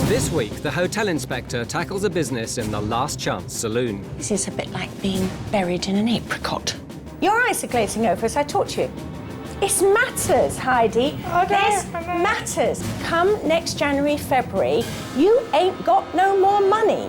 This week, the hotel inspector tackles a business in the Last Chance saloon. This is a bit like being buried in an apricot. Your eyes are glazing over as I talk to you. This matters, Heidi. This matters. Come next January, February, you ain't got no more money.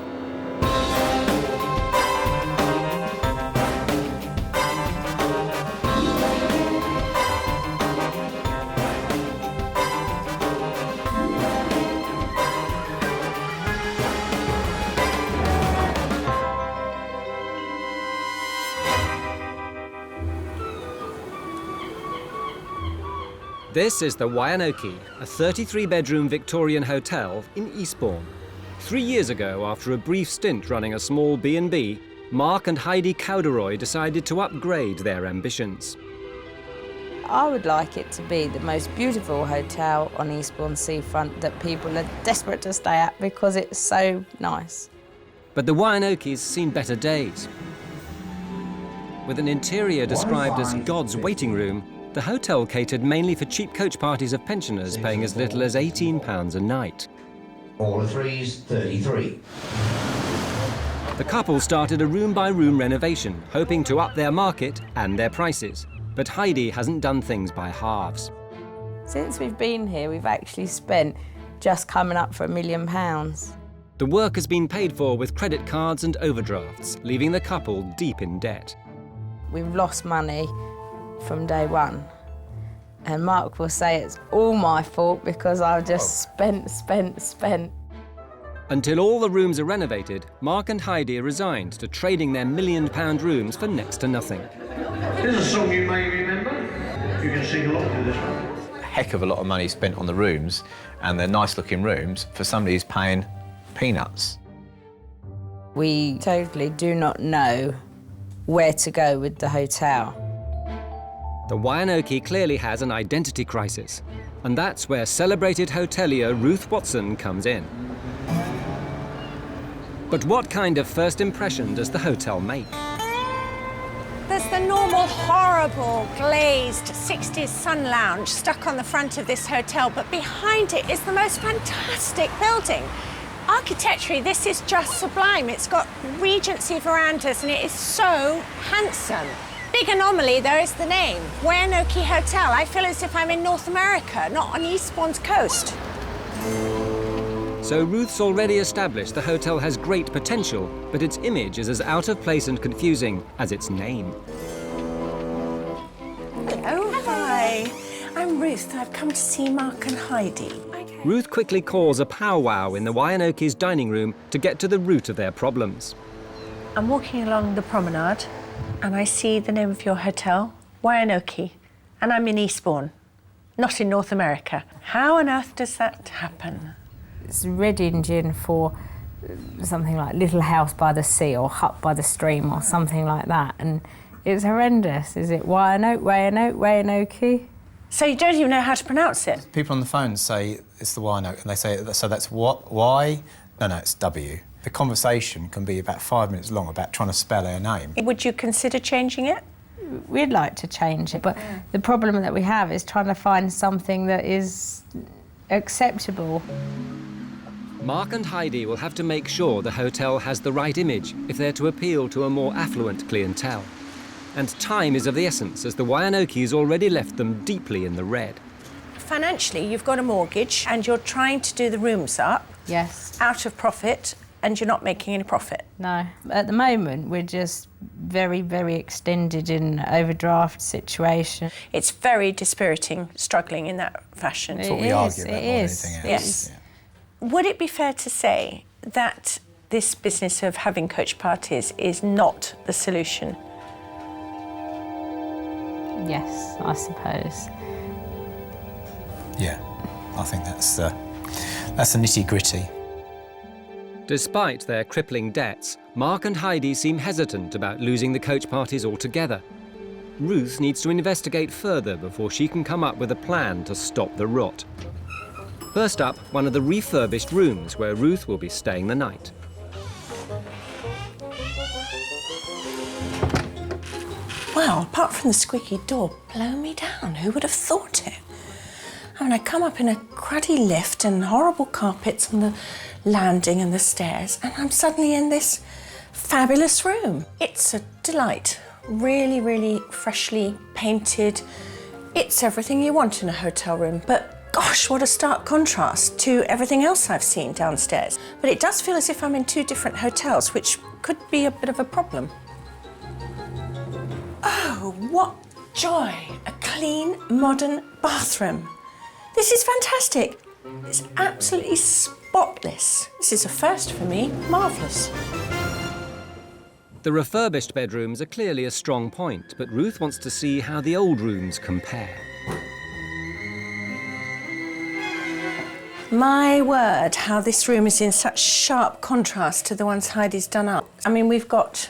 This is the Waianoki, a 33-bedroom Victorian hotel in Eastbourne. 3 years ago, after a brief stint running a small B&B, Mark and Heidi Cowderoy decided to upgrade their ambitions. I would like it to be the most beautiful hotel on Eastbourne seafront that people are desperate to stay at because it's so nice. But the Waianoki's seen better days. With an interior described as God's waiting room, the hotel catered mainly for cheap coach parties of pensioners paying as little as £18 a night. All of threes, 33. The couple started a room-by-room renovation, hoping to up their market and their prices. But Heidi hasn't done things by halves. Since we've been here, we've actually spent just coming up for £1 million. The work has been paid for with credit cards and overdrafts, leaving the couple deep in debt. We've lost money from day one. And Mark will say it's all my fault because I've just spent. Until all the rooms are renovated, Mark and Heidi are resigned to trading their £1 million rooms for next to nothing. Here's a song you may remember. You can sing along to this one. A heck of a lot of money spent on the rooms, and they're nice-looking rooms, for somebody who's paying peanuts. We totally do not know where to go with the hotel. The Waianoki clearly has an identity crisis, and that's where celebrated hotelier Ruth Watson comes in. But what kind of first impression does the hotel make? There's the normal, horrible, glazed 60s sun lounge stuck on the front of this hotel, but behind it is the most fantastic building. Architecturally, this is just sublime. It's got Regency verandas and it is so handsome. Big anomaly, though, is the name. Waianoki Hotel. I feel as if I'm in North America, not on Eastbourne's coast. So Ruth's already established the hotel has great potential, but its image is as out of place and confusing as its name. Hello. Hi. I'm Ruth. I've come to see Mark and Heidi. Ruth quickly calls a powwow in the Waianoki's dining room to get to the root of their problems. I'm walking along the promenade and I see the name of your hotel, Waianoki, and I'm in Eastbourne, not in North America. How on earth does that happen? It's Red Indian for something like Little House by the Sea or Hut by the Stream or something like that, and it's horrendous. Is it Waianoki? So you don't even know how to pronounce it? People on the phone say it's the Waianoki, and they say, so that's what? Why? No, it's W. The conversation can be about 5 minutes long about trying to spell our name. Would you consider changing it? We'd like to change it, but the problem that we have is trying to find something that is acceptable. Mark and Heidi will have to make sure the hotel has the right image if they're to appeal to a more affluent clientele. And time is of the essence, as the Waianoki's already left them deeply in the red. Financially, you've got a mortgage and you're trying to do the rooms up. Yes. Out of profit, and you're not making any profit. No. At the moment, we're just very, very extended in overdraft situation. It's very dispiriting, struggling in that fashion. That's what we argue about more than anything else. Yes. Yeah. Would it be fair to say that this business of having coach parties is not the solution? Yes, I suppose. Yeah, I think that's the nitty-gritty. Despite their crippling debts, Mark and Heidi seem hesitant about losing the coach parties altogether. Ruth needs to investigate further before she can come up with a plan to stop the rot. First up, one of the refurbished rooms where Ruth will be staying the night. Well, apart from the squeaky door, blow me down. Who would have thought it? And I come up in a cruddy lift and horrible carpets on the landing and the stairs, and I'm suddenly in this fabulous room. It's a delight. Really, really freshly painted. It's everything you want in a hotel room, but gosh, what a stark contrast to everything else I've seen downstairs. But it does feel as if I'm in two different hotels, which could be a bit of a problem. Oh, what joy! A clean, modern bathroom. This is fantastic. It's absolutely spotless. This is a first for me. Marvellous. The refurbished bedrooms are clearly a strong point, but Ruth wants to see how the old rooms compare. My word, how this room is in such sharp contrast to the ones Heidi's done up. I mean, we've got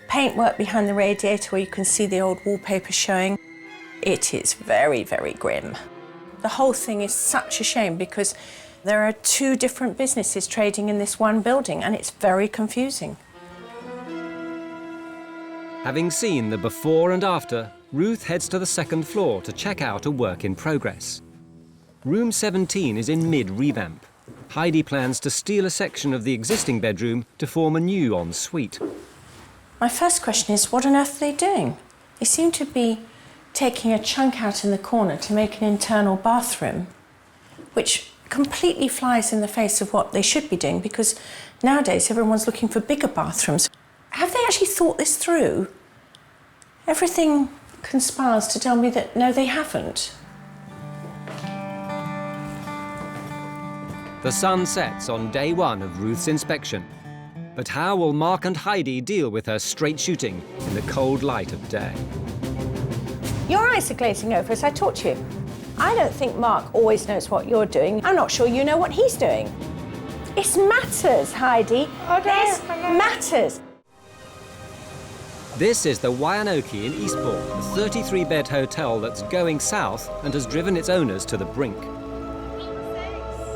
paintwork behind the radiator where you can see the old wallpaper showing. It is very, very grim. The whole thing is such a shame because there are two different businesses trading in this one building and it's very confusing. Having seen the before and after, Ruth heads to the second floor to check out a work in progress. Room 17 is in mid-revamp. Heidi plans to steal a section of the existing bedroom to form a new ensuite. My first question is, what on earth are they doing? They seem to be taking a chunk out in the corner to make an internal bathroom, which completely flies in the face of what they should be doing because nowadays everyone's looking for bigger bathrooms. Have they actually thought this through? Everything conspires to tell me that no, they haven't. The sun sets on day one of Ruth's inspection. But how will Mark and Heidi deal with her straight shooting in the cold light of day? Your eyes are glazing over as I talk to you. I don't think Mark always knows what you're doing. I'm not sure you know what he's doing. This matters, Heidi. This matters. This is the Waianoki in Eastbourne, a 33-bed hotel that's going south and has driven its owners to the brink.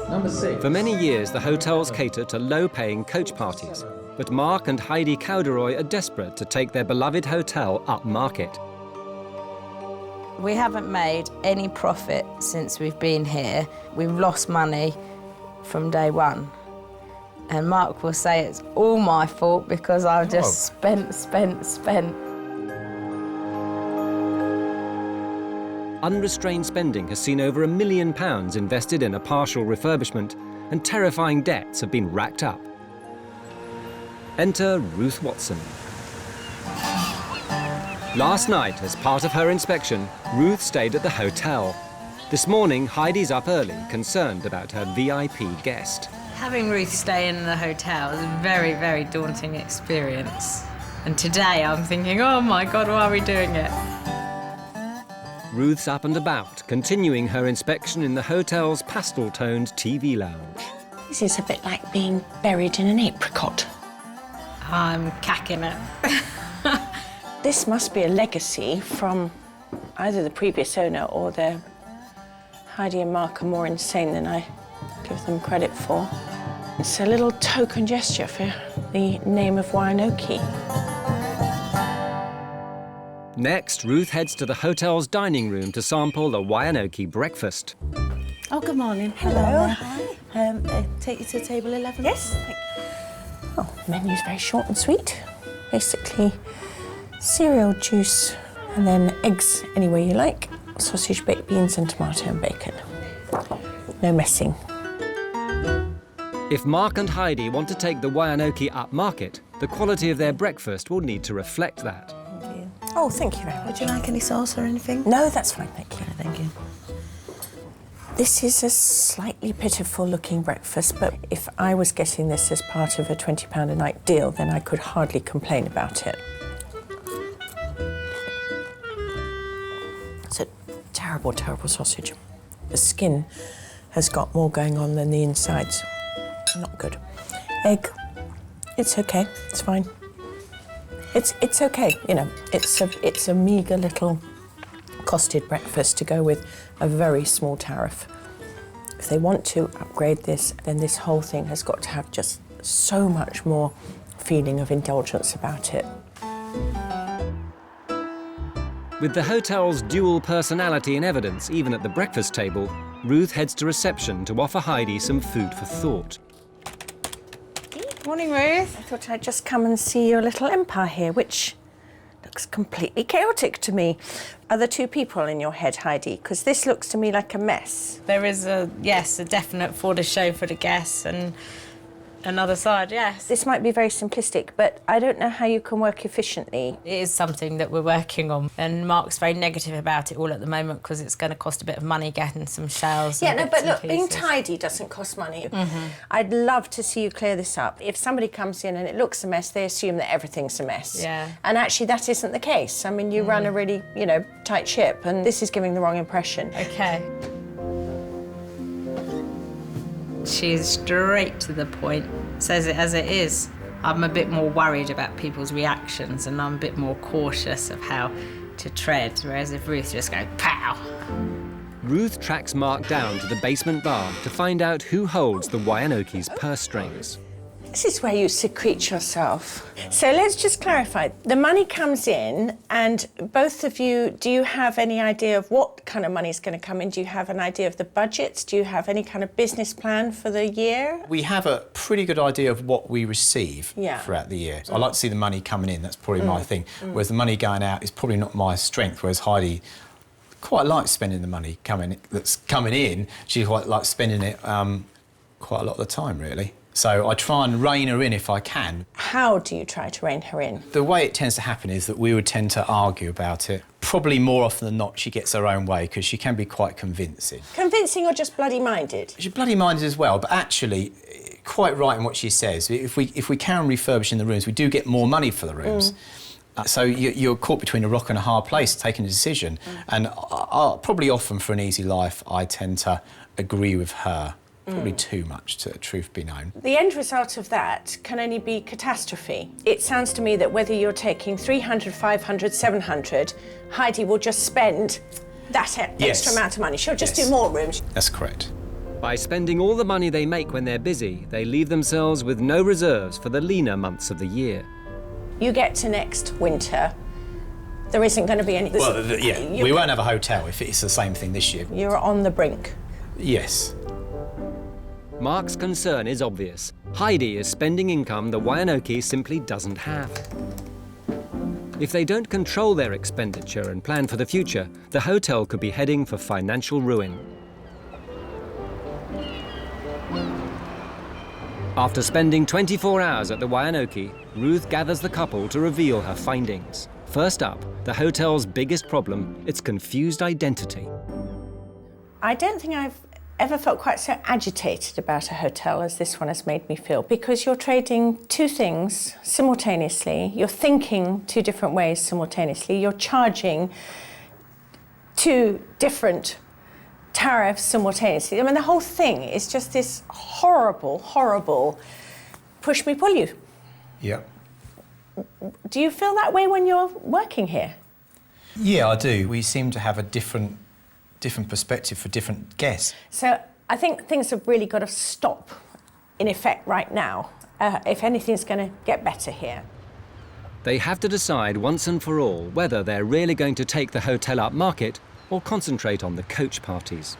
Number 6. For many years, the hotels cater to low-paying coach parties, but Mark and Heidi Cowderoy are desperate to take their beloved hotel upmarket. We haven't made any profit since we've been here. We've lost money from day one. And Mark will say it's all my fault because I've just spent. Unrestrained spending has seen over £1 million invested in a partial refurbishment, and terrifying debts have been racked up. Enter Ruth Watson. Last night, as part of her inspection, Ruth stayed at the hotel. This morning, Heidi's up early, concerned about her VIP guest. Having Ruth stay in the hotel is a very, very daunting experience. And today I'm thinking, oh my God, why are we doing it? Ruth's up and about, continuing her inspection in the hotel's pastel-toned TV lounge. This is a bit like being buried in an apricot. I'm cacking it. This must be a legacy from either the previous owner or Heidi and Mark are more insane than I give them credit for. It's a little token gesture for the name of Waianoki. Next, Ruth heads to the hotel's dining room to sample the Waianoki breakfast. Oh, good morning. Hello. Hi. Take you to table 11. Yes, thank you. Oh, the menu's very short and sweet. Basically, cereal, juice, and then eggs any way you like, sausage, baked beans, and tomato and bacon. No messing. If Mark and Heidi want to take the Waianoki upmarket, the quality of their breakfast will need to reflect that. Thank you. Oh, thank you very much. Would you like any sauce or anything? No, that's fine, thank you. Thank you. This is a slightly pitiful-looking breakfast, but if I was getting this as part of a £20 a night deal, then I could hardly complain about it. It's a terrible, terrible sausage. The skin has got more going on than the insides. Not good. Egg, it's okay, it's fine. It's okay, you know, it's a meagre little costed breakfast to go with a very small tariff. If they want to upgrade this, then this whole thing has got to have just so much more feeling of indulgence about it. With the hotel's dual personality in evidence, even at the breakfast table, Ruth heads to reception to offer Heidi some food for thought. Morning, Ruth. I thought I'd just come and see your little empire here, which looks completely chaotic to me. Are there two people in your head, Heidi? Because this looks to me like a mess. There is a definite for the show for the guests and another side, yes. This might be very simplistic, but I don't know how you can work efficiently. It is something that we're working on, and Mark's very negative about it all at the moment because it's going to cost a bit of money getting some shells. Yeah, and no, bits but look, and being pieces. tidy doesn't cost money. I'd love to see you clear this up. If somebody comes in and it looks a mess, they assume that everything's a mess. Yeah. And actually, that isn't the case. I mean, you run a really, tight ship, and this is giving the wrong impression. OK. She's straight to the point, says it as it is. I'm a bit more worried about people's reactions and I'm a bit more cautious of how to tread, whereas if Ruth just goes, pow! Ruth tracks Mark down to the basement bar to find out who holds the Wyanoke's purse strings. This is where you secrete yourself. So let's just clarify. The money comes in, and both of you, do you have any idea of what kind of money is going to come in? Do you have an idea of the budgets? Do you have any kind of business plan for the year? We have a pretty good idea of what we receive throughout the year. So I like to see the money coming in, that's probably my thing. Whereas the money going out is probably not my strength, whereas Heidi quite likes spending the money that's coming in. She quite likes spending it quite a lot of the time, really. So I try and rein her in if I can. How do you try to rein her in? The way it tends to happen is that we would tend to argue about it. Probably more often than not, she gets her own way because she can be quite convincing. Convincing or just bloody-minded? She's bloody-minded as well, but actually, quite right in what she says. If we can refurbish in the rooms, we do get more money for the rooms. So you're caught between a rock and a hard place taking a decision. And probably often for an easy life, I tend to agree with her. Probably too much, to truth be known. The end result of that can only be catastrophe. It sounds to me that whether you're taking 300, 500, 700, Heidi will just spend that extra amount of money. She'll just do more rooms. That's correct. By spending all the money they make when they're busy, they leave themselves with no reserves for the leaner months of the year. You get to next winter, there isn't going to be any... Well, we won't have a hotel if it's the same thing this year. You're on the brink. Yes. Mark's concern is obvious. Heidi is spending income the Wyanoke simply doesn't have. If they don't control their expenditure and plan for the future, the hotel could be heading for financial ruin. After spending 24 hours at the Wyanoke, Ruth gathers the couple to reveal her findings. First up, the hotel's biggest problem, its confused identity. I don't think I've ever felt quite so agitated about a hotel as this one has made me feel, because you're trading two things simultaneously, you're thinking two different ways simultaneously, you're charging two different tariffs simultaneously. I mean, the whole thing is just this horrible, horrible push me, pull you. Yeah. Do you feel that way when you're working here? Yeah, I do. We seem to have a different perspective for different guests. So I think things have really got to stop, in effect, right now, if anything's going to get better here. They have to decide once and for all whether they're really going to take the hotel up market or concentrate on the coach parties.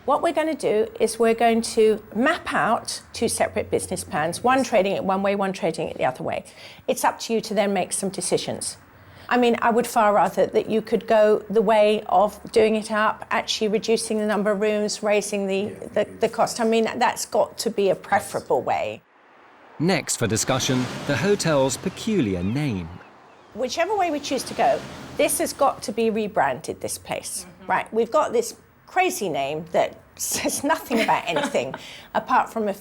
What we're going to do is we're going to map out two separate business plans, one trading it one way, one trading it the other way. It's up to you to then make some decisions. I mean, I would far rather that you could go the way of doing it up, actually reducing the number of rooms, raising the cost. I mean, that's got to be a preferable way. Next for discussion, the hotel's peculiar name. Whichever way we choose to go, this has got to be rebranded, this place. Right, we've got this crazy name that says nothing about anything apart from a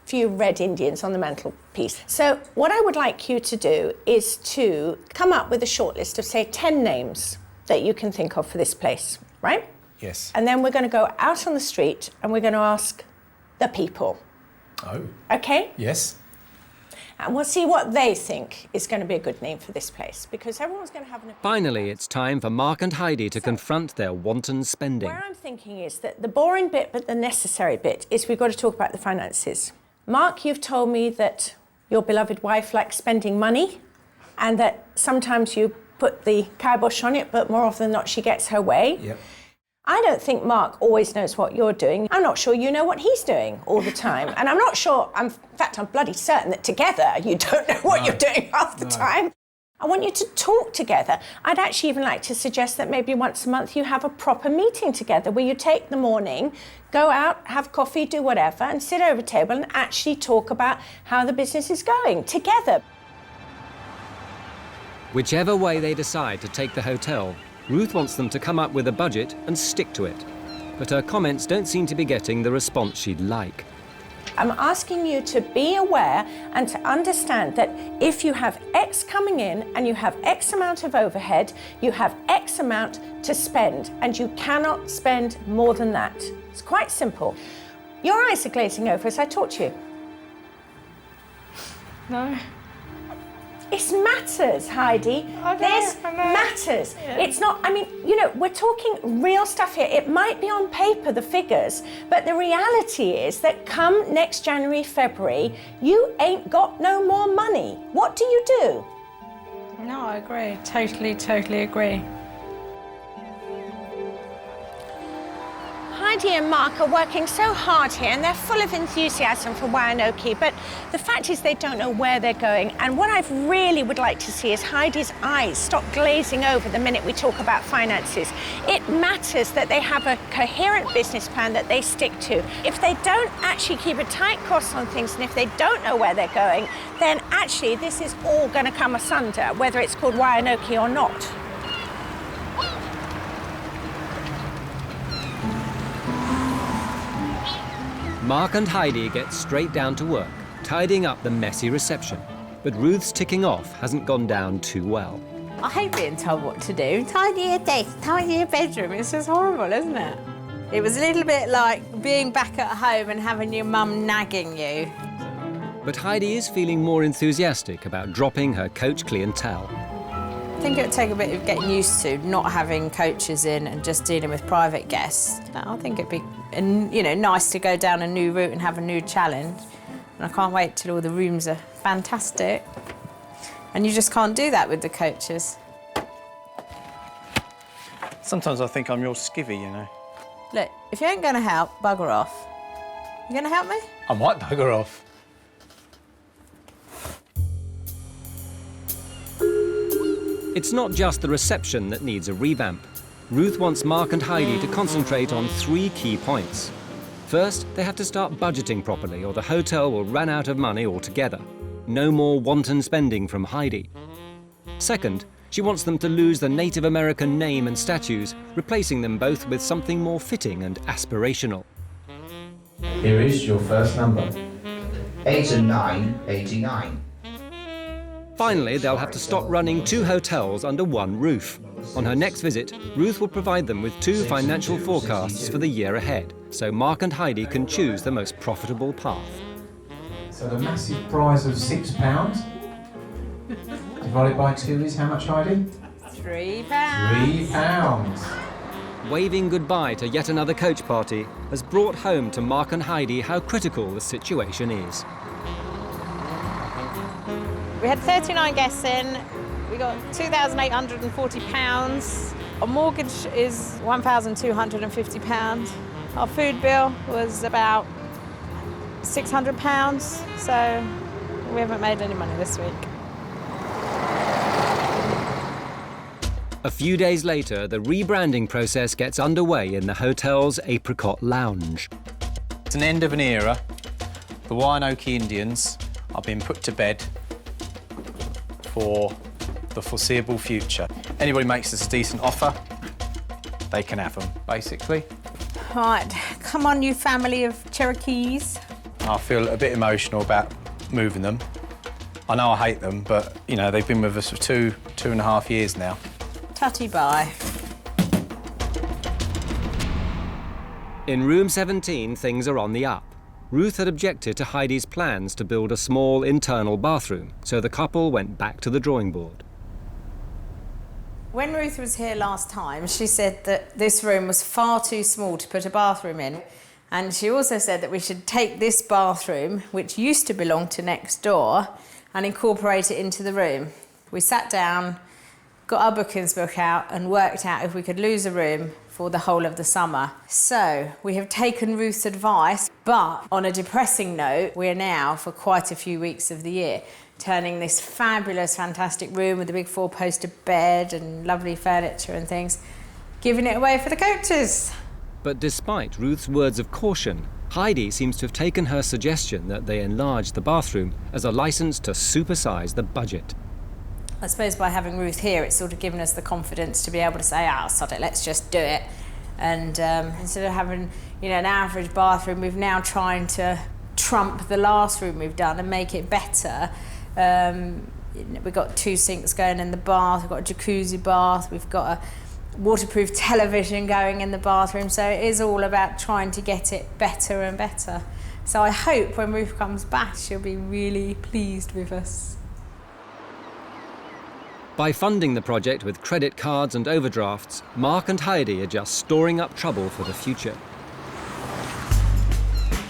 few red Indians on the mantelpiece. So what I would like you to do is to come up with a short list of, say, 10 names that you can think of for this place, right? Yes. And then we're going to go out on the street and we're going to ask the people. Oh. Okay? Yes. And we'll see what they think is going to be a good name for this place, because everyone's going to have an opinion. Finally, it's time for Mark and Heidi to confront their wanton spending. Where I'm thinking is that the boring bit, but the necessary bit, is we've got to talk about the finances. Mark, you've told me that your beloved wife likes spending money and that sometimes you put the kibosh on it, but more often than not, she gets her way. Yep. I don't think Mark always knows what you're doing. I'm not sure you know what he's doing all the time. And I'm not sure, in fact, I'm bloody certain that together you don't know what you're doing half the time. I want you to talk together. I'd actually even like to suggest that maybe once a month you have a proper meeting together where you take the morning, go out, have coffee, do whatever, and sit over a table and actually talk about how the business is going together. Whichever way they decide to take the hotel, Ruth wants them to come up with a budget and stick to it. But her comments don't seem to be getting the response she'd like. I'm asking you to be aware and to understand that if you have X coming in and you have X amount of overhead, you have X amount to spend, and you cannot spend more than that. It's quite simple. Your eyes are glazing over as I talk to you. No. It matters, Heidi. This matters. Yeah. It's not, I mean, you know, we're talking real stuff here. It might be on paper, the figures, but the reality is that come next January, February, you ain't got no more money. What do you do? No, I agree. Totally agree. Heidi and Mark are working so hard here and they're full of enthusiasm for Waianoki, but the fact is they don't know where they're going. And what I really would like to see is Heidi's eyes stop glazing over the minute we talk about finances. It matters that they have a coherent business plan that they stick to. If they don't actually keep a tight cross on things and if they don't know where they're going, then actually this is all going to come asunder, whether it's called Waianoki or not. Mark and Heidi get straight down to work, tidying up the messy reception. But Ruth's ticking off hasn't gone down too well. I hate being told what to do. Tidy your desk, tidy your bedroom. It's just horrible, isn't it? It was a little bit like being back at home and having your mum nagging you. But Heidi is feeling more enthusiastic about dropping her coach clientele. I think it would take a bit of getting used to not having coaches in and just dealing with private guests. I think it'd be, you know, nice to go down a new route and have a new challenge. And I can't wait till all the rooms are fantastic. And you just can't do that with the coaches. Sometimes I think I'm your skivvy, you know. Look, if you ain't going to help, bugger off. You going to help me? I might bugger off. It's not just the reception that needs a revamp. Ruth wants Mark and Heidi to concentrate on 3 key points. First, they have to start budgeting properly or the hotel will run out of money altogether. No more wanton spending from Heidi. Second, she wants them to lose the Native American name and statues, replacing them both with something more fitting and aspirational. Here is your first number. 8 and 9, 89. Finally, they'll have to stop running 2 hotels under one roof. On her next visit, Ruth will provide them with 2 financial forecasts for the year ahead, so Mark and Heidi can choose the most profitable path. So the massive prize of £6 divided by 2 is how much, Heidi? £3. £3. Waving goodbye to yet another coach party has brought home to Mark and Heidi how critical the situation is. We had 39 guests in. We got £2,840. Our mortgage is £1,250. Our food bill was about £600, so we haven't made any money this week. A few days later, the rebranding process gets underway in the hotel's Apricot Lounge. It's an end of an era. The Waianoki Indians are being put to bed for the foreseeable future. Anybody makes us a decent offer, they can have them, basically. Right, come on, you family of Cherokees. I feel a bit emotional about moving them. I know I hate them, but, you know, they've been with us for 2.5 years now. Tutty bye. In room 17, things are on the up. Ruth had objected to Heidi's plans to build a small internal bathroom, so the couple went back to the drawing board. When Ruth was here last time, she said that this room was far too small to put a bathroom in. And she also said that we should take this bathroom, which used to belong to next door, and incorporate it into the room. We sat down, got our bookings book out and worked out if we could lose a room for the whole of the summer. So we have taken Ruth's advice, but on a depressing note, we're now, for quite a few weeks of the year, turning this fabulous, fantastic room with a big 4-poster bed and lovely furniture and things, giving it away for the coaches. But despite Ruth's words of caution, Heidi seems to have taken her suggestion that they enlarge the bathroom as a licence to supersize the budget. I suppose by having Ruth here, it's sort of given us the confidence to be able to say, sod it, let's just do it. And instead of having, an average bathroom, we've now trying to trump the last room we've done and make it better. We've got 2 sinks going in the bath, we've got a jacuzzi bath, we've got a waterproof television going in the bathroom, so it is all about trying to get it better and better. So I hope when Ruth comes back, she'll be really pleased with us. By funding the project with credit cards and overdrafts, Mark and Heidi are just storing up trouble for the future.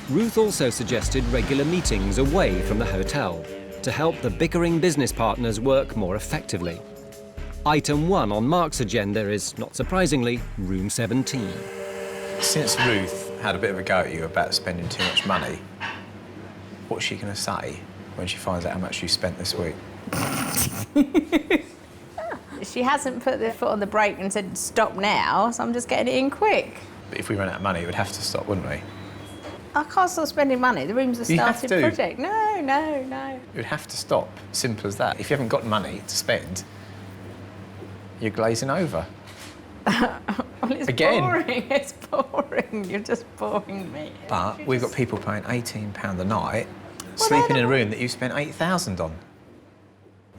Ruth also suggested regular meetings away from the hotel to help the bickering business partners work more effectively. Item 1 on Mark's agenda is, not surprisingly, room 17. Since Ruth had a bit of a go at you about spending too much money, what's she going to say when she finds out how much you spent this week? She hasn't put the foot on the brake and said, stop now, so I'm just getting it in quick. But if we ran out of money, it would have to stop, wouldn't we? I can't stop spending money. The room's a started project. No. It would have to stop. Simple as that. If you haven't got money to spend, you're glazing over. Well, it's Again. boring. It's boring. You're just boring me. But we've got people paying £18 a night, sleeping in a room that you spent £8,000 on.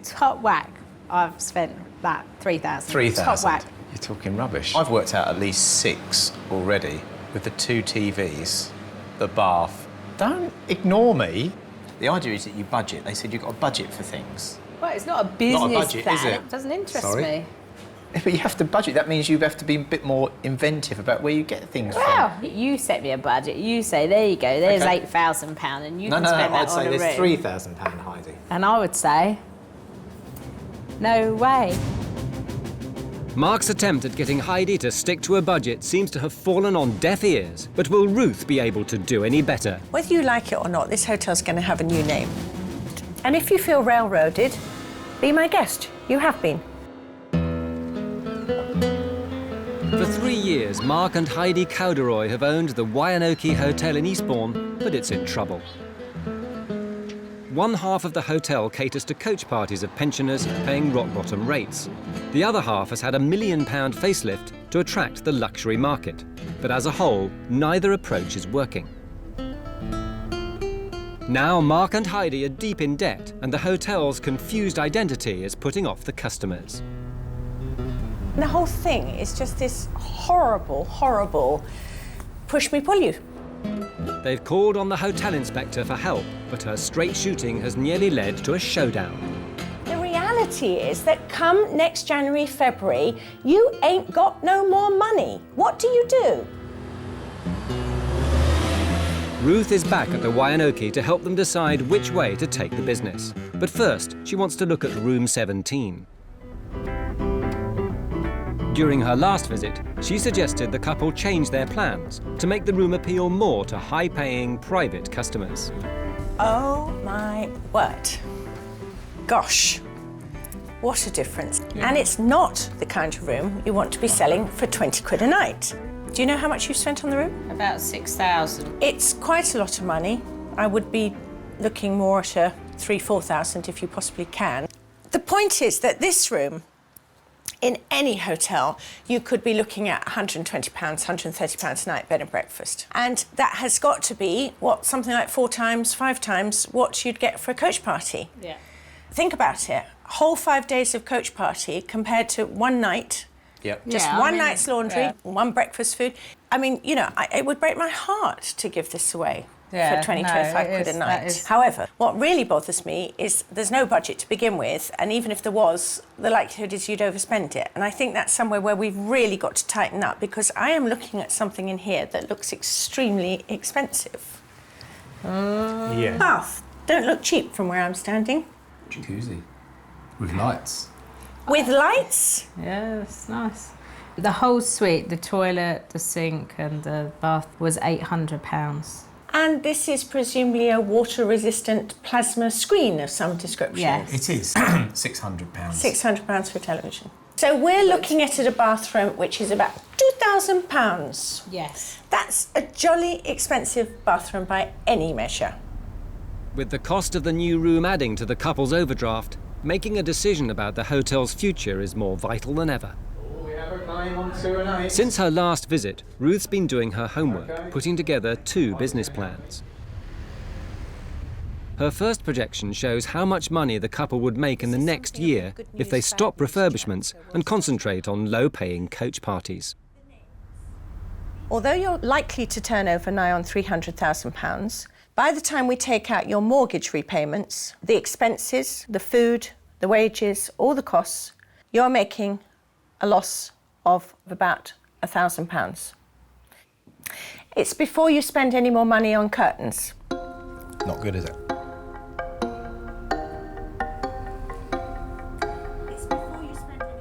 Top whack. I've spent that £3,000. £3,000. Top whack. You're talking rubbish. I've worked out at least 6 already with the 2 TVs, the bath. Don't ignore me. The idea is that you budget. They said you've got a budget for things. Well, it's not a business Not a budget, plan. is it? It doesn't interest Sorry? me. But you have to budget. That means you have to be a bit more inventive about where you get things Well, you set me a budget. You say, there you go, there's Okay. £8,000 and you No, can no, spend that I'd on say a there's room. £3,000, Heidi. And I would say, no way. Mark's attempt at getting Heidi to stick to a budget seems to have fallen on deaf ears. But will Ruth be able to do any better? Whether you like it or not, this hotel's going to have a new name. And if you feel railroaded, be my guest. You have been. For 3 years, Mark and Heidi Cowderoy have owned the Wyanoke Hotel in Eastbourne, but it's in trouble. One half of the hotel caters to coach parties of pensioners paying rock-bottom rates. The other half has had a £1 million facelift to attract the luxury market. But as a whole, neither approach is working. Now Mark and Heidi are deep in debt, and the hotel's confused identity is putting off the customers. The whole thing is just this horrible, horrible push me, pull you. They've called on the hotel inspector for help, but her straight shooting has nearly led to a showdown. The reality is that come next January, February, you ain't got no more money. What do you do? Ruth is back at the Wyanoke to help them decide which way to take the business. But first, she wants to look at room 17. During her last visit, she suggested the couple change their plans to make the room appeal more to high-paying private customers. Oh my word. Gosh, what a difference. Yeah. And it's not the kind of room you want to be selling for 20 quid a night. Do you know how much you've spent on the room? About 6,000. It's quite a lot of money. I would be looking more at a 3,000–4,000 if you possibly can. The point is that this room, in any hotel, you could be looking at £120, £130 a night bed and breakfast. And that has got to be, something like 4 times, 5 times what you'd get for a coach party. Yeah. Think about it. Whole 5 days of coach party compared to one night. Yep. Just one night's laundry, one breakfast food. I mean, it would break my heart to give this away for 25 quid a night. However, what really bothers me is there's no budget to begin with, and even if there was, the likelihood is you'd overspend it. And I think that's somewhere where we've really got to tighten up, because I am looking at something in here that looks extremely expensive. Yeah. Bath don't look cheap from where I'm standing. Jacuzzi with lights. With lights? Yeah, that's nice. The whole suite, the toilet, the sink and the bath, was £800. And this is presumably a water-resistant plasma screen of some description. Yes. It is. £600. £600 for television. So we're looking at a bathroom which is about £2,000. Yes. That's a jolly expensive bathroom by any measure. With the cost of the new room adding to the couple's overdraft, making a decision about the hotel's future is more vital than ever. We have a claim on 2 and 8. Since her last visit, Ruth's been doing her homework, putting together 2 business plans. Her first projection shows how much money the couple would make in the next year if they stop refurbishments and concentrate on low-paying coach parties. Although you're likely to turn over nigh on £300,000, by the time we take out your mortgage repayments, the expenses, the food, the wages, all the costs, you're making a loss of about £1,000. It's before you spend any more money on curtains. Not good, is it?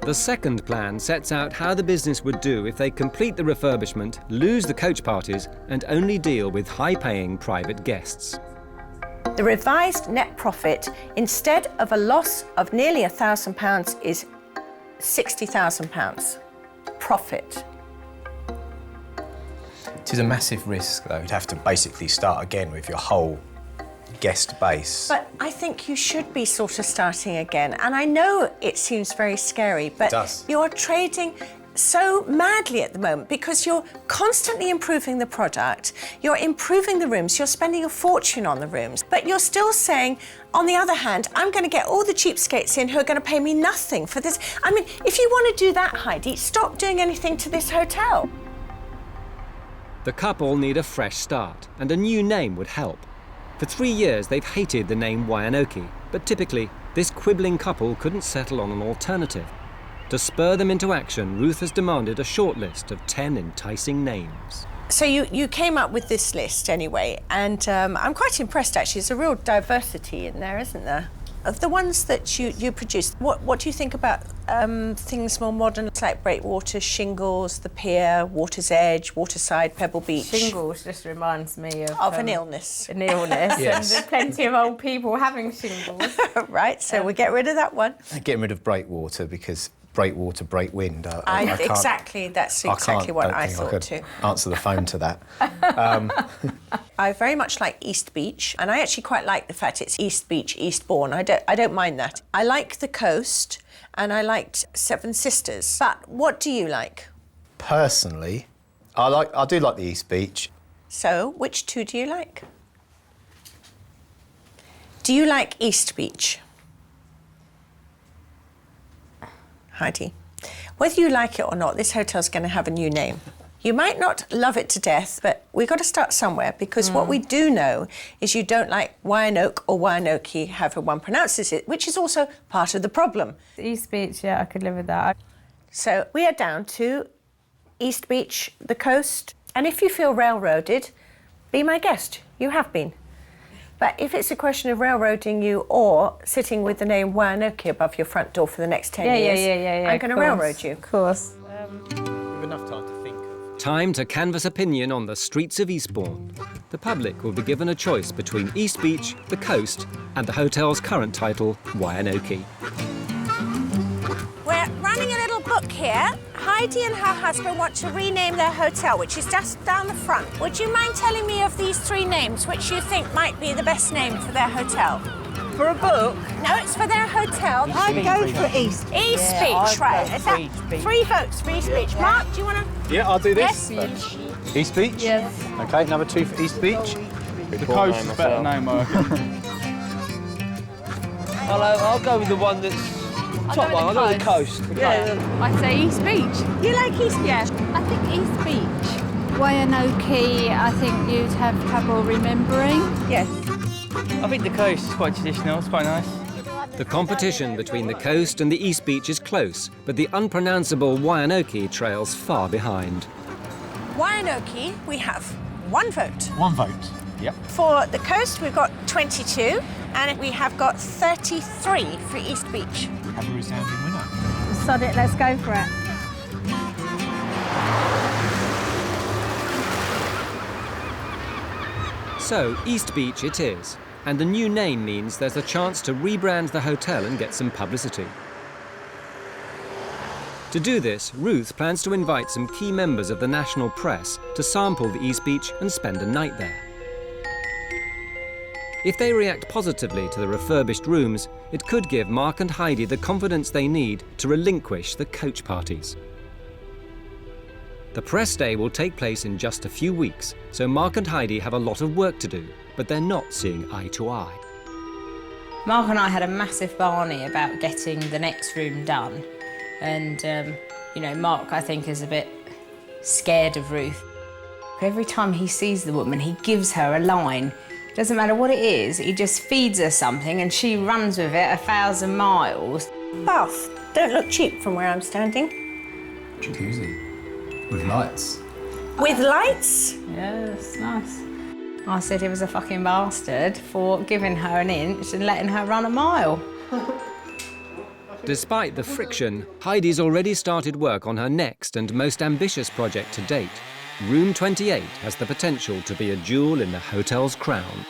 The second plan sets out how the business would do if they complete the refurbishment, lose the coach parties, and only deal with high-paying private guests. The revised net profit, instead of a loss of nearly £1,000, is £60,000 profit. It is a massive risk, though. You'd have to basically start again with your whole guest base. But I think you should be sort of starting again. And I know it seems very scary, but It does. you're trading so madly at the moment because you're constantly improving the product, you're improving the rooms, you're spending a fortune on the rooms, but you're still saying, on the other hand, I'm going to get all the cheapskates in who are going to pay me nothing for this. I mean, if you want to do that, Heidi, stop doing anything to this hotel. The couple need a fresh start, and a new name would help. For 3 years, they've hated the name Waianoki, but typically, this quibbling couple couldn't settle on an alternative. To spur them into action, Ruth has demanded a shortlist of 10 enticing names. So you came up with this list anyway, and I'm quite impressed actually. There's a real diversity in there, isn't there? Of the ones that you produced, what do you think about things more modern, like Breakwater, Shingles, The Pier, Water's Edge, Waterside, Pebble Beach? Shingles just reminds me of an illness. An illness, Yes. and there's plenty of old people having shingles. Right, so we get rid of that one. Getting rid of Breakwater because breakwater, break wind. I can't, exactly, that's exactly what I thought too. Answer the phone to that. I very much like East Beach, and I actually quite like the fact it's East Beach, Eastbourne. I don't mind that. I like the coast, and I liked Seven Sisters. But what do you like? Personally, I do like the East Beach. So, which 2 do you like? Do you like East Beach? Heidi, whether you like it or not, this hotel's going to have a new name. You might not love it to death, but we've got to start somewhere because what we do know is you don't like Waianoke or Waianoki, however one pronounces it, which is also part of the problem. East Beach, yeah, I could live with that. So we are down to East Beach, the coast, and if you feel railroaded, be my guest. You have been. But if it's a question of railroading you or sitting with the name Waianoki above your front door for the next 10 years, I'm going to railroad you. Of course. We've enough time to think of. Time to canvass opinion on the streets of Eastbourne. The public will be given a choice between East Beach, the coast, and the hotel's current title, Waianoki. We're running a little book here. Heidi and her husband want to rename their hotel, which is just down the front. Would you mind telling me of these 3 names, which you think might be the best name for their hotel? For a book? No, it's for their hotel. I'd go for East. East Beach, right. Is that 3 votes for East Beach? Mark, do you want to? Yeah, I'll do this. Yes. East Beach? Yes. Okay, number 2 for East Beach. The coast is a better name, I reckon. I'll go with the one that's top one. I'll go with the coast. Yeah. I'd say East Beach. You like East Beach? Yeah. I think East Beach. Waianoki, I think you'd have trouble remembering. Yes. I think the coast is quite traditional. It's quite nice. The competition between the coast and the East Beach is close, but the unpronounceable Waianoki trails far behind. Waianoki, we have 1 vote. 1 vote. Yep. For the coast, we've got 22, and we have got 33 for East Beach. Have a resounding winner. Sod it, let's go for it. So, East Beach it is, and the new name means there's a chance to rebrand the hotel and get some publicity. To do this, Ruth plans to invite some key members of the national press to sample the East Beach and spend a night there. If they react positively to the refurbished rooms, it could give Mark and Heidi the confidence they need to relinquish the coach parties. The press day will take place in just a few weeks, so Mark and Heidi have a lot of work to do, but they're not seeing eye to eye. Mark and I had a massive barney about getting the next room done. And, you know, Mark, I think, is a bit scared of Ruth. Every time he sees the woman, he gives her a line. Doesn't matter what it is, he just feeds her something and she runs with it 1,000 miles. Bath don't look cheap from where I'm standing. Jacuzzi. With lights. With lights? Yes, nice. I said he was a fucking bastard for giving her an inch and letting her run a mile. Despite the friction, Heidi's already started work on her next and most ambitious project to date. Room 28 has the potential to be a jewel in the hotel's crown.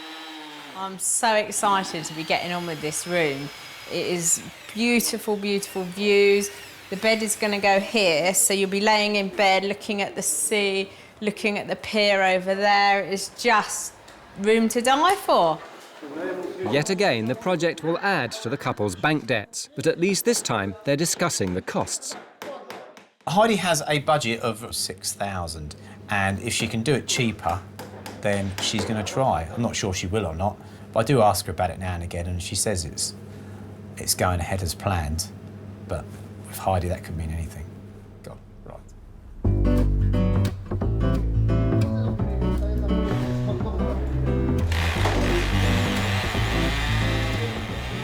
I'm so excited to be getting on with this room. It is beautiful, beautiful views. The bed is going to go here, so you'll be laying in bed, looking at the sea, looking at the pier over there. It's just room to die for. Yet again, the project will add to the couple's bank debts, but at least this time they're discussing the costs. Heidi has a budget of 6,000, and if she can do it cheaper, then she's going to try. I'm not sure she will or not, but I do ask her about it now and again, and she says it's going ahead as planned. But with Heidi, that could mean anything. God, right.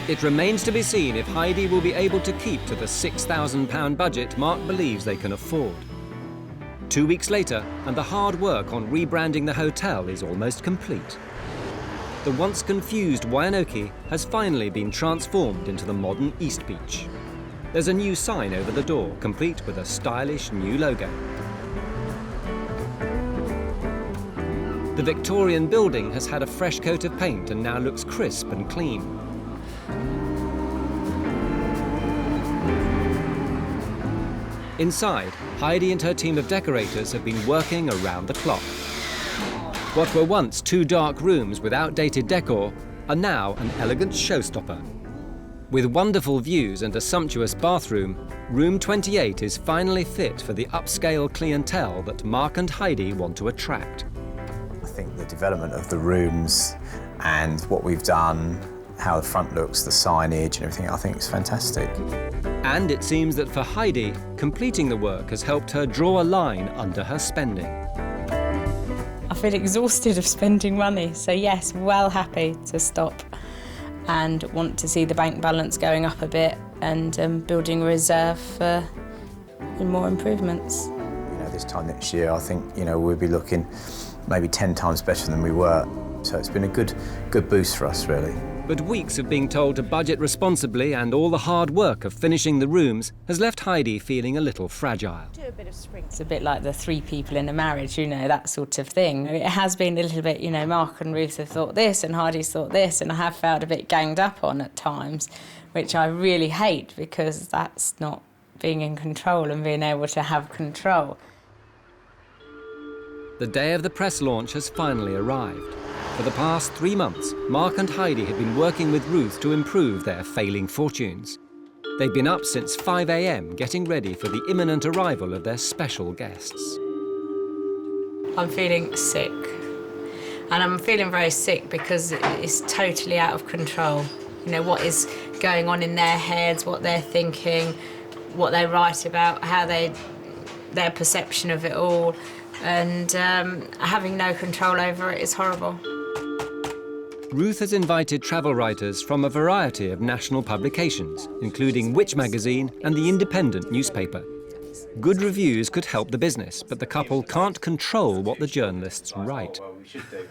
It remains to be seen if Heidi will be able to keep to the £6,000 budget Mark believes they can afford. 2 weeks later, and the hard work on rebranding the hotel is almost complete. The once confused Waianoki has finally been transformed into the modern East Beach. There's a new sign over the door, complete with a stylish new logo. The Victorian building has had a fresh coat of paint and now looks crisp and clean. Inside, Heidi and her team of decorators have been working around the clock. What were once 2 dark rooms with outdated decor are now an elegant showstopper. With wonderful views and a sumptuous bathroom, Room 28 is finally fit for the upscale clientele that Mark and Heidi want to attract. I think the development of the rooms and what we've done, how the front looks, the signage and everything, I think it's fantastic. And it seems that for Heidi, completing the work has helped her draw a line under her spending. I feel exhausted of spending money, so yes, well happy to stop and want to see the bank balance going up a bit and building a reserve for more improvements. You know, this time next year, I think, you know, we'll be looking maybe 10 times better than we were. So it's been a good boost for us, really. But weeks of being told to budget responsibly and all the hard work of finishing the rooms has left Heidi feeling a little fragile. Do a bit of spring. It's a bit like the 3 people in a marriage, you know, that sort of thing. It has been a little bit, you know, Mark and Ruth have thought this and Heidi's thought this, and I have felt a bit ganged up on at times, which I really hate because that's not being in control and being able to have control. The day of the press launch has finally arrived. For the past 3 months, Mark and Heidi have been working with Ruth to improve their failing fortunes. They've been up since 5 a.m. getting ready for the imminent arrival of their special guests. I'm feeling sick. And I'm feeling very sick because it's totally out of control. You know, what is going on in their heads, what they're thinking, what they write about, how their perception of it all. And having no control over it is horrible. Ruth has invited travel writers from a variety of national publications, including Which magazine and the Independent newspaper. Good reviews could help the business, but the couple can't control what the journalists write.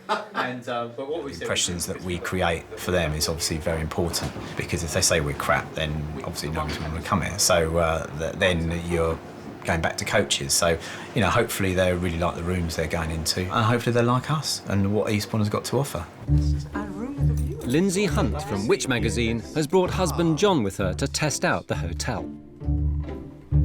The impressions that we create for them is obviously very important, because if they say we're crap, then obviously no one's going to come here. So then you're going back to coaches. So, you know, hopefully they really like the rooms they're going into, and hopefully they like us and what Eastbourne has got to offer. Lindsay Hunt from Which magazine has brought husband John with her to test out the hotel.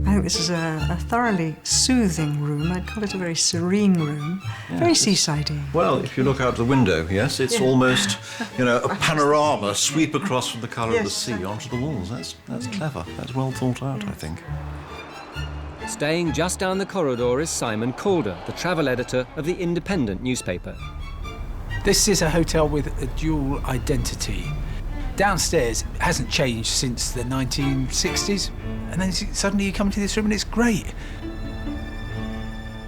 I think this is a thoroughly soothing room. I'd call it a very serene room, very seasidey. Well, if you look out the window, yes, it's almost, you know, a panorama sweep across from the colour of the sea onto the walls. That's clever. That's well thought out, I think. Staying just down the corridor is Simon Calder, the travel editor of the Independent newspaper. This is a hotel with a dual identity. Downstairs hasn't changed since the 1960s, and then suddenly you come into this room and it's great.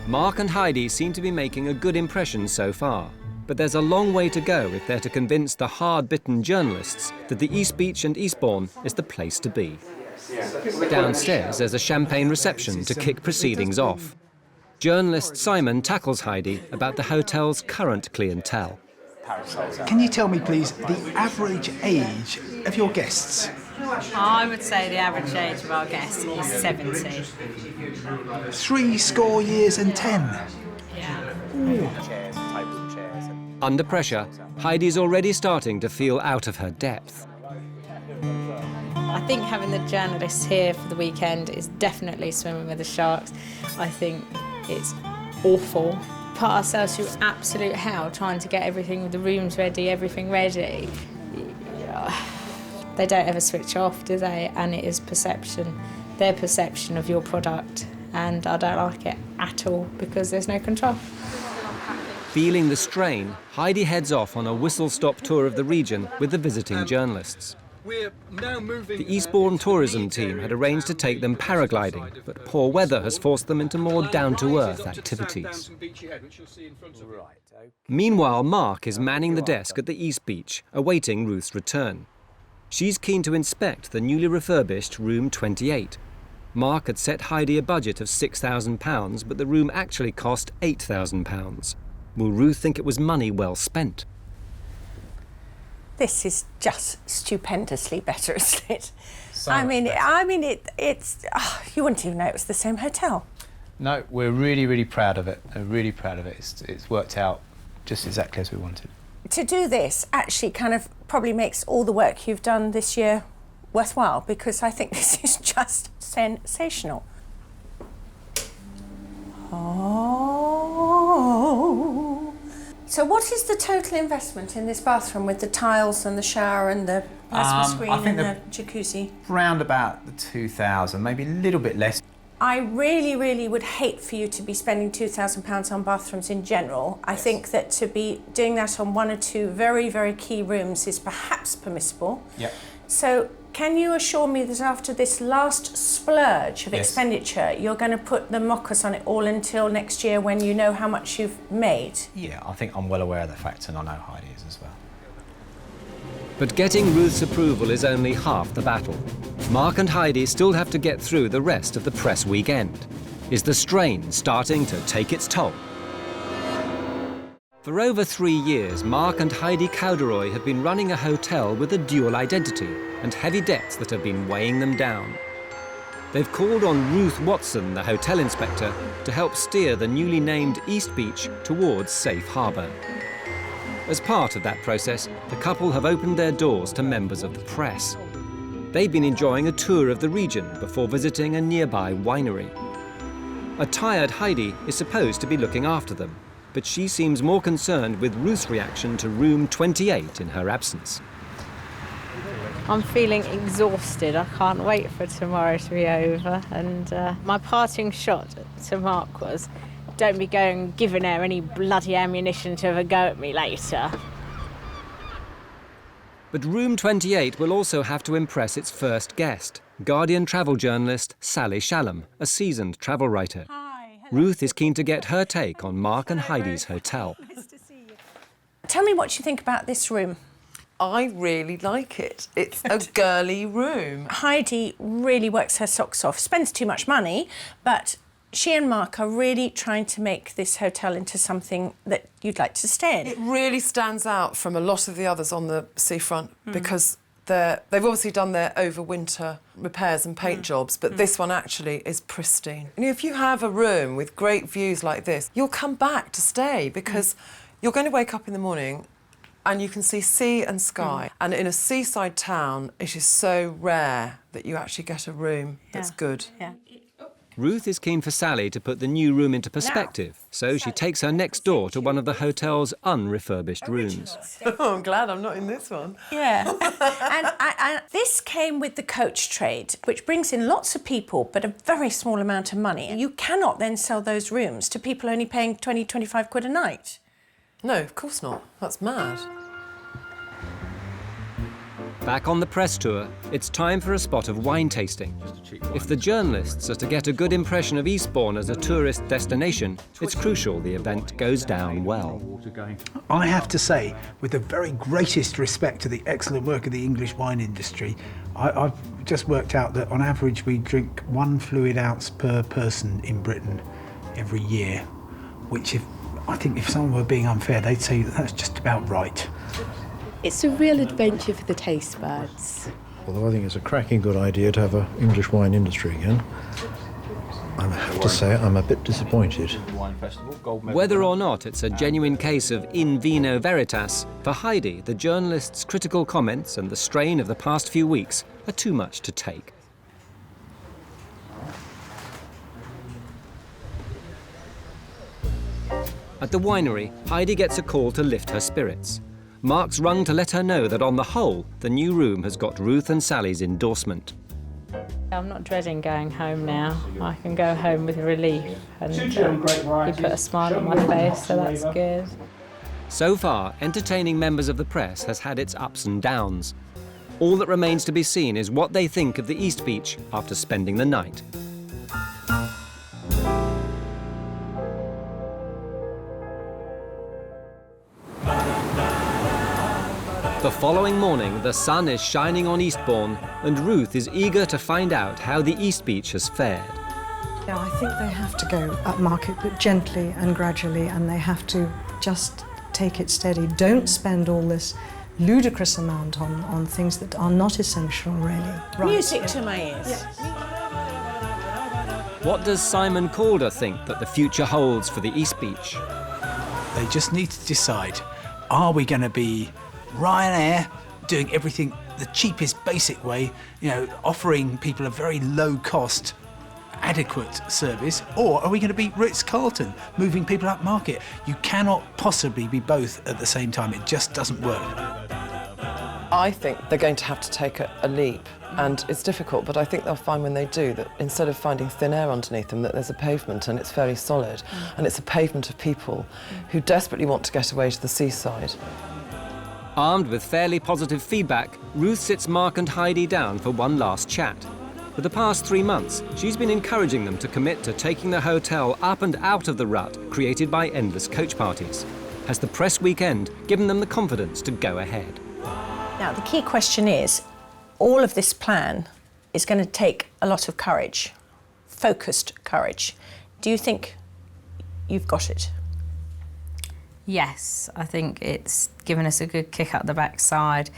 Mark and Heidi seem to be making a good impression so far, but there's a long way to go if they're to convince the hard-bitten journalists that the East Beach and Eastbourne is the place to be. Downstairs, there's a champagne reception to kick proceedings off. Journalist Simon tackles Heidi about the hotel's current clientele. Can you tell me, please, the average age of your guests? I would say the average age of our guests is 70. 70 years and 10. Under pressure, Heidi's already starting to feel out of her depth. I think having the journalists here for the weekend is definitely swimming with the sharks. I think it's awful. Put ourselves through absolute hell trying to get everything with the rooms ready, everything ready. They don't ever switch off, do they? And it is perception, their perception of your product. And I don't like it at all because there's no control. Feeling the strain, Heidi heads off on a whistle-stop tour of the region with the visiting journalists. The Eastbourne tourism team had arranged to take them paragliding, but poor weather has forced them into more down-to-earth activities. Meanwhile, Mark is manning the desk at the East Beach, awaiting Ruth's return. She's keen to inspect the newly refurbished Room 28. Mark had set Heidi a budget of £6,000, but the room actually cost £8,000. Will Ruth think it was money well spent? This is just stupendously better, isn't it? So it's you wouldn't even know it was the same hotel. No, we're really, really proud of it. We're really proud of it. It's worked out just exactly as we wanted. To do this actually kind of probably makes all the work you've done this year worthwhile, because I think this is just sensational. Oh. So what is the total investment in this bathroom with the tiles and the shower and the plasma screen and the jacuzzi? Round about the 2,000, maybe a little bit less. I really, really would hate for you to be spending £2,000 on bathrooms in general. I think that to be doing that on one or two very, very key rooms is perhaps permissible. Yep. So can you assure me that after this last splurge of expenditure, you're going to put the mockers on it all until next year when you know how much you've made? Yeah, I think I'm well aware of the fact, and I know Heidi is as well. But getting Ruth's approval is only half the battle. Mark and Heidi still have to get through the rest of the press weekend. Is the strain starting to take its toll? For over 3 years, Mark and Heidi Cowderoy have been running a hotel with a dual identity and heavy debts that have been weighing them down. They've called on Ruth Watson, the hotel inspector, to help steer the newly named East Beach towards safe harbour. As part of that process, the couple have opened their doors to members of the press. They've been enjoying a tour of the region before visiting a nearby winery. A tired Heidi is supposed to be looking after them, but she seems more concerned with Ruth's reaction to Room 28 in her absence. I'm feeling exhausted. I can't wait for tomorrow to be over. And my parting shot to Mark was, don't be going giving her any bloody ammunition to have a go at me later. But Room 28 will also have to impress its first guest, Guardian travel journalist Sally Shallam, a seasoned travel writer. Ruth is keen to get her take on Mark and Heidi's hotel. Nice to see you. Tell me what you think about this room. I really like it. It's a girly room. Heidi really works her socks off, spends too much money, but she and Mark are really trying to make this hotel into something that you'd like to stay in. It really stands out from a lot of the others on the seafront because They've obviously done their overwinter repairs and paint jobs, but this one actually is pristine. And if you have a room with great views like this, you'll come back to stay because you're going to wake up in the morning and you can see sea and sky. And in a seaside town, it is so rare that you actually get a room that's good. Yeah. Ruth is keen for Sally to put the new room into perspective, so she takes her next door to one of the hotel's unrefurbished rooms. Oh, I'm glad I'm not in this one. Yeah. and this came with the coach trade, which brings in lots of people, but a very small amount of money. You cannot then sell those rooms to people only paying 20, 25 quid a night. No, of course not. That's mad. Back on the press tour, it's time for a spot of wine tasting. If the journalists are to get a good impression of Eastbourne as a tourist destination, it's crucial the event goes down well. I have to say, with the very greatest respect to the excellent work of the English wine industry, I've just worked out that on average we drink 1 fluid ounce per person in Britain every year, which I think if someone were being unfair, they'd say that's just about right. It's a real adventure for the taste buds. Although I think it's a cracking good idea to have an English wine industry again, I have to say I'm a bit disappointed. Whether or not it's a genuine case of in vino veritas, for Heidi, the journalist's critical comments and the strain of the past few weeks are too much to take. At the winery, Heidi gets a call to lift her spirits. Mark's rung to let her know that on the whole, the new room has got Ruth and Sally's endorsement. I'm not dreading going home now. I can go home with relief and he put a smile on my face, so that's good. So far, entertaining members of the press has had its ups and downs. All that remains to be seen is what they think of the East Beach after spending the night. The following morning, the sun is shining on Eastbourne, and Ruth is eager to find out how the East Beach has fared. Yeah, I think they have to go upmarket, but gently and gradually, and they have to just take it steady. Don't spend all this ludicrous amount on things that are not essential, really. Right. Music to my ears. Yeah. What does Simon Calder think that the future holds for the East Beach? They just need to decide, are we going to be Ryanair doing everything the cheapest, basic way, offering people a very low-cost, adequate service, or are we going to be Ritz-Carlton, moving people up market? You cannot possibly be both at the same time. It just doesn't work. I think they're going to have to take a leap, and it's difficult, but I think they'll find when they do that instead of finding thin air underneath them, that there's a pavement and it's very solid, and it's a pavement of people who desperately want to get away to the seaside. Armed with fairly positive feedback, Ruth sits Mark and Heidi down for one last chat. For the past 3 months, she's been encouraging them to commit to taking the hotel up and out of the rut created by endless coach parties. Has the press weekend given them the confidence to go ahead? Now, the key question is, all of this plan is going to take a lot of courage, focused courage. Do you think you've got it? Yes, I think it's given us a good kick up the backside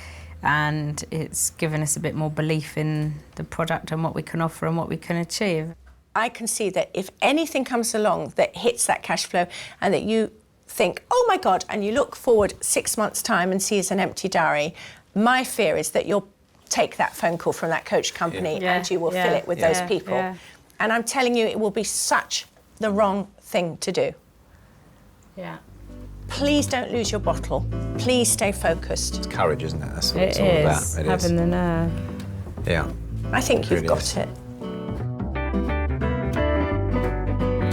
and it's given us a bit more belief in the product and what we can offer and what we can achieve. I can see that if anything comes along that hits that cash flow and that you think, oh my God, and you look forward 6 months' time and see it's an empty diary, my fear is that you'll take that phone call from that coach company and you will fill it with those people. Yeah. And I'm telling you, it will be such the wrong thing to do. Yeah. Please don't lose your bottle. Please stay focused. It's courage, isn't it? That's what it's all about. It is, having the nerve. Yeah. I think you've got it.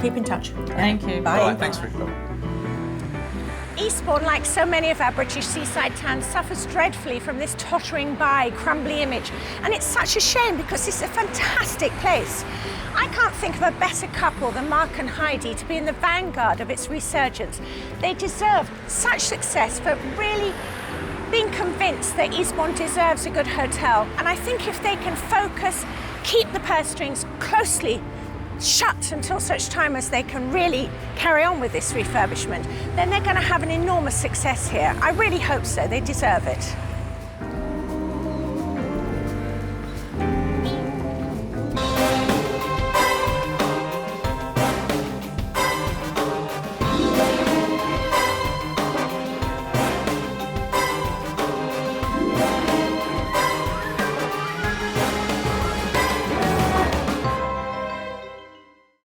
Keep in touch. Thank you. Bye. All right, thanks for your call. Eastbourne, like so many of our British seaside towns, suffers dreadfully from this tottering by, crumbly image. And it's such a shame because it's a fantastic place. I can't think of a better couple than Mark and Heidi to be in the vanguard of its resurgence. They deserve such success for really being convinced that Eastbourne deserves a good hotel. And I think if they can focus, keep the purse strings closely shut until such time as they can really carry on with this refurbishment, then they're going to have an enormous success here. I really hope so. They deserve it.